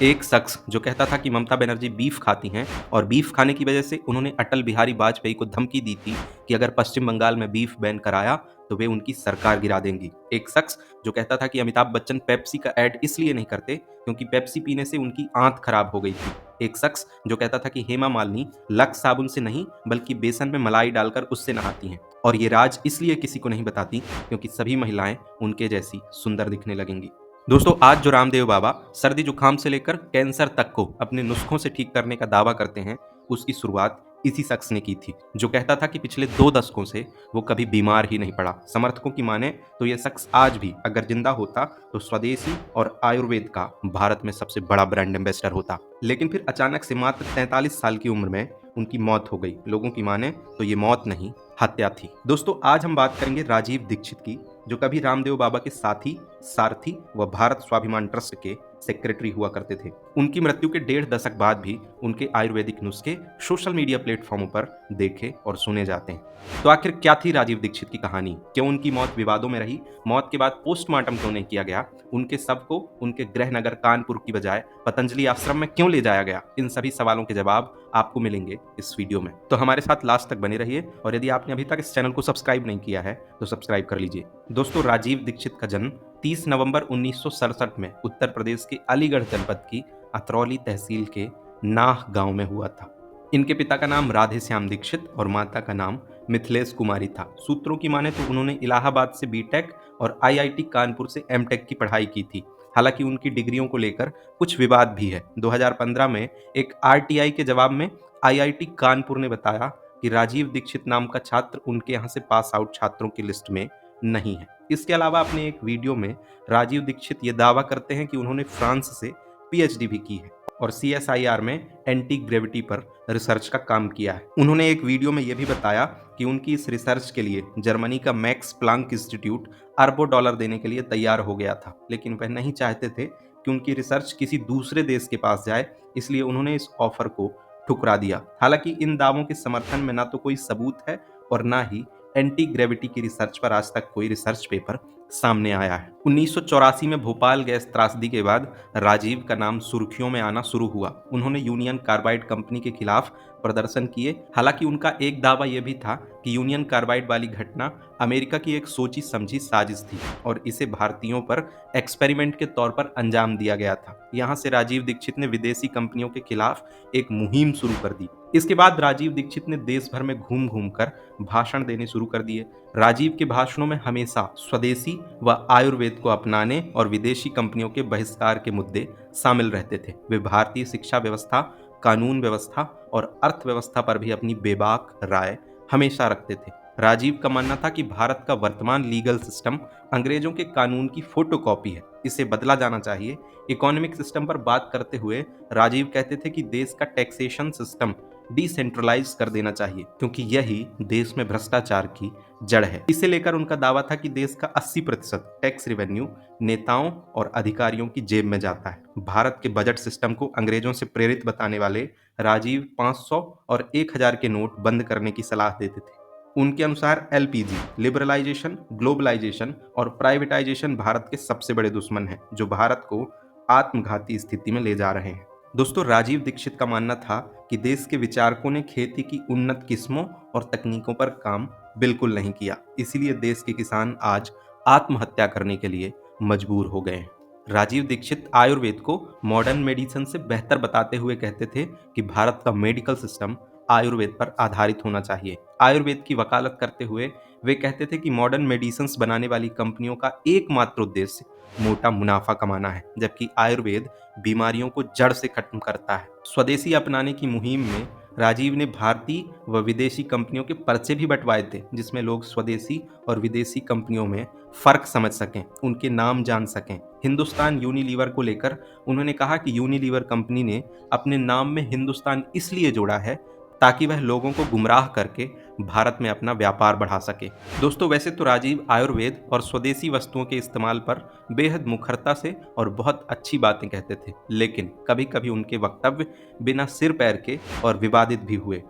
एक शख्स जो कहता था कि ममता बनर्जी बीफ खाती हैं और बीफ खाने की वजह से उन्होंने अटल बिहारी वाजपेयी को धमकी दी थी कि अगर पश्चिम बंगाल में बीफ बैन कराया तो वे उनकी सरकार गिरा देंगी। एक शख्स जो कहता था कि अमिताभ बच्चन पेप्सी का ऐड इसलिए नहीं करते क्योंकि पेप्सी पीने से उनकी आंत खराब हो गई थी। एक शख्स जो कहता था कि हेमा मालिनी लक्स साबुन से नहीं बल्कि बेसन में मलाई डालकर उससे नहाती हैं और ये राज इसलिए किसी को नहीं बताती क्योंकि सभी महिलाएं उनके जैसी सुंदर दिखने लगेंगी। दोस्तों, आज जो रामदेव बाबा सर्दी जुकाम से लेकर कैंसर तक को अपने नुस्खों से ठीक करने का दावा करते हैं, उसकी शुरुआत इसी शख्स ने की थी जो कहता था कि पिछले 2 दशकों से वो कभी बीमार ही नहीं पड़ा। समर्थकों की माने तो ये शख्स आज भी अगर जिंदा होता तो स्वदेशी और आयुर्वेद का भारत में सबसे बड़ा ब्रांड एम्बेसडर होता। लेकिन फिर अचानक से मात्र 43 साल की उम्र में उनकी मौत हो गई। लोगों की माने तो ये मौत नहीं, हत्या थी। दोस्तों, आज हम बात करेंगे राजीव दीक्षित की, जो कभी रामदेव बाबा के साथी, सारथी व भारत स्वाभिमान ट्रस्ट के सेक्रेटरी हुआ करते थे। उनकी मृत्यु के 1.5 दशक बाद भी उनके आयुर्वेदिक नुस्खे सोशल मीडिया प्लेटफॉर्मों पर देखे और सुने जाते हैं। तो आखिर क्या थी राजीव दीक्षित की कहानी? क्यों उनकी मौत विवादों में रही? मौत के बाद पोस्टमार्टम क्यों नहीं किया गया? उनके शव को उनके गृह नगर कानपुर की बजाय पतंजलि आश्रम में क्यों ले जाया गया? इन सभी सवालों के जवाब आपको मिलेंगे इस वीडियो में, तो हमारे साथ लास्ट तक बने रहिए। और यदि आपने अभी तक इस चैनल को सब्सक्राइब नहीं किया है तो सब्सक्राइब कर लीजिए। दोस्तों, राजीव दीक्षित का जन्म 30 नवंबर 1967 में उत्तर प्रदेश के अलीगढ़ जनपद की अतरौली तहसील के नाह गांव में हुआ था। इनके पिता का नाम राधे श्याम दीक्षित और माता का नाम मिथिलेश कुमारी था। सूत्रों की माने तो उन्होंने इलाहाबाद से बीटेक और आईआईटी कानपुर से एमटेक की पढ़ाई की थी। हालांकि उनकी डिग्रियों को लेकर कुछ विवाद भी है। 2015 में एक आरटीआई के जवाब में आईआईटी कानपुर ने बताया कि राजीव दीक्षित नाम का छात्र उनके यहाँ से पास आउट छात्रों की लिस्ट में नहीं है। इसके अलावा अपने एक वीडियो में राजीव दीक्षित ये दावा करते हैं कि उन्होंने फ्रांस से पीएचडी भी की है और सीएसआईआर में एंटी ग्रेविटी पर रिसर्च का काम किया है। उन्होंने एक वीडियो में यह भी बताया कि उनकी इस रिसर्च के लिए जर्मनी का मैक्स प्लांक इंस्टीट्यूट अरबों डॉलर देने के लिए तैयार हो गया था, लेकिन वह नहीं चाहते थे कि उनकी रिसर्च किसी दूसरे देश के पास जाए, इसलिए उन्होंने इस ऑफर को ठुकरा दिया। हालांकि इन दावों के समर्थन में ना तो कोई सबूत है और ना ही एंटी ग्रेविटी की रिसर्च पर आज तक कोई रिसर्च पेपर सामने आया है। 1984 में भोपाल गैस त्रासदी के बाद राजीव का नाम सुर्खियों में आना शुरू हुआ। उन्होंने यूनियन कार्बाइड कंपनी के खिलाफ प्रदर्शन किए। हालांकि उनका एक दावा यह भी था कि यूनियन कार्बाइड वाली घटना अमेरिका की एक सोची समझी साजिश थी और इसे भारतीयों पर एक्सपेरिमेंट के तौर पर अंजाम दिया गया था। यहाँ से राजीव दीक्षित ने विदेशी कंपनियों के खिलाफ एक मुहिम शुरू कर दी। इसके बाद राजीव दीक्षित ने देश भर में घूम घूम कर भाषण देने शुरू कर दिए। राजीव के भाषणों में हमेशा स्वदेशी व आयुर्वेद को अपनाने और विदेशी कंपनियों के बहिष्कार के मुद्दे शामिल रहते थे। वे भारतीय शिक्षा व्यवस्था, कानून व्यवस्था और अर्थव्यवस्था पर भी अपनी बेबाक राय हमेशा रखते थे। राजीव का मानना था कि भारत का वर्तमान लीगल सिस्टम अंग्रेजों के कानून की फोटोकॉपी है, इसे बदला जाना चाहिए। इकोनॉमिक सिस्टम पर बात करते हुए राजीव कहते थे कि देश का टैक्सेशन सिस्टम डिसेंट्रलाइज कर देना चाहिए क्योंकि यही देश में भ्रष्टाचार की जड़ है। इसे लेकर उनका दावा था कि देश का 80% टैक्स रेवेन्यू नेताओं और अधिकारियों की जेब में जाता है। भारत के बजट सिस्टम को अंग्रेजों से प्रेरित बताने वाले राजीव 500 और 1000 के नोट बंद करने की सलाह देते थे। उनके अनुसार एलपीजी, लिबरलाइजेशन, ग्लोबलाइजेशन और प्राइवेटाइजेशन भारत के सबसे बड़े दुश्मन हैं जो भारत को आत्मघाती स्थिति में ले जा रहे हैं। दोस्तों, राजीव दीक्षित का मानना था कि देश के विचारकों ने खेती की उन्नत किस्मों और तकनीकों पर काम बिल्कुल नहीं किया, इसीलिए देश के किसान आज आत्महत्या करने के लिए मजबूर हो गए हैं। राजीव दीक्षित आयुर्वेद को मॉडर्न मेडिसिन से बेहतर बताते हुए कहते थे कि भारत का मेडिकल सिस्टम आयुर्वेद पर आधारित होना चाहिए। आयुर्वेद की वकालत करते हुए वे कहते थे कि मॉडर्न मेडिसिन बनाने वाली कंपनियों का एकमात्र उद्देश्य मोटा मुनाफा कमाना है, जबकि आयुर्वेद बीमारियों को जड़ से खत्म करता है। स्वदेशी अपनाने की मुहिम में राजीव ने भारतीय व विदेशी कंपनियों के पर्चे भी बंटवाए थे, जिसमें लोग स्वदेशी और विदेशी कंपनियों में फर्क समझ सकें, उनके नाम जान सकें। हिंदुस्तान यूनिलीवर को लेकर उन्होंने कहा कि यूनिलीवर कंपनी ने अपने नाम में हिंदुस्तान इसलिए जोड़ा है ताकि वह लोगों को गुमराह करके भारत में अपना व्यापार बढ़ा सके। दोस्तों, वैसे तो राजीव आयुर्वेद और स्वदेशी वस्तुओं के इस्तेमाल पर बेहद मुखरता से और बहुत अच्छी बातें कहते थे, लेकिन कभी कभी उनके वक्तव्य बिना सिर पैर के और विवादित भी हुए।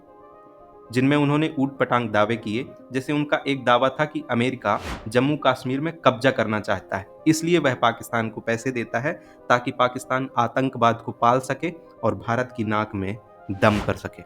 जिनमें उन्होंने ऊट-पटांग दावे किए। जैसे उनका एक दावा था कि अमेरिका जम्मू कश्मीर में कब्जा करना चाहता है, इसलिए वह पाकिस्तान को पैसे देता है ताकि पाकिस्तान आतंकवाद को पाल सके और भारत की नाक में दम कर सके।